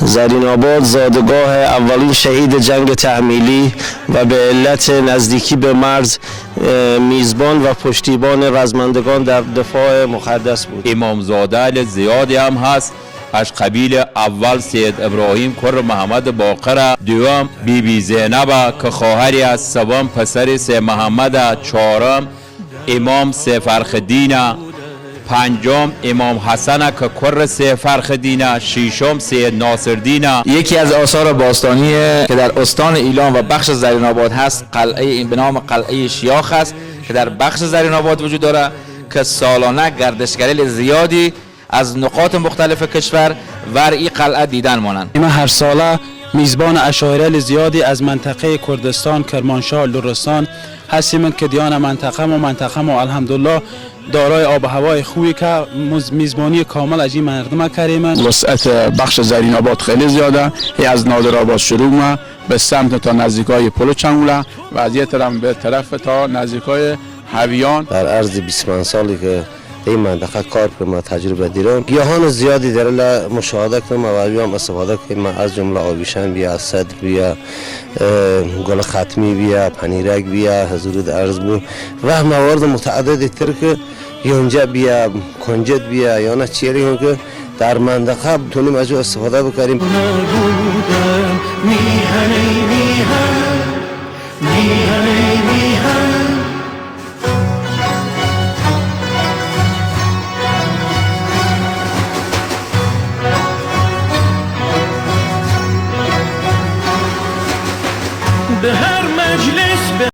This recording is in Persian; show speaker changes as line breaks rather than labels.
زرین آباد زادگاه اولین شهید جنگ تحمیلی و به علت نزدیکی به مرز میزبان و پشتیبان رزمندگان در دفاع مقدس بود.
امامزاده زیادی هم هست. از قبیل اول سید ابراهیم کر محمد باقر، دوم بی زینب که خواهری از، سوم پسر سید محمد، چهارم امام سید فرخدین، پنجم امام حسن که کر سید فرخدین، ششم سید ناصرالدین.
یکی از آثار باستانی که در استان ایلام و بخش زرین آباد هست قلعه به نام قلعه شیاخ است که در بخش زرین آباد وجود دارد که سالانه گردشگری زیادی از نقاط مختلف کشور ور این قلعه دیدن مانند.
ما هر ساله میزبان اشاعره زیادی از منطقه کردستان، کرمانشاه، لرستان هستیم که دیان منطقه ما الحمدلله دارای آب و هوای خوبی که میزبانی کامل از این مردم کریم.
وسعت بخش زرین آباد خیلی زیاده. از نادرآباد شروع ما به سمت تا نزدیکای پل چنگوله و از یه طرف به طرف تا نزدیکای هویان.
در عرض 20 سالی که این منطقه کار کنم تجربه دیدم، گیاهان زیادی در مشاهده کنم و هم استفاده کنم، از جمله آویشن بیا، صدر بیا، گل ختمی بیا، پنیرک بیا، حضور عرض بود و موارد متعددی تر که یونجا بیا، کنجد بیا یا نه چیزی که در منطقه بتونیم از استفاده بکنیم.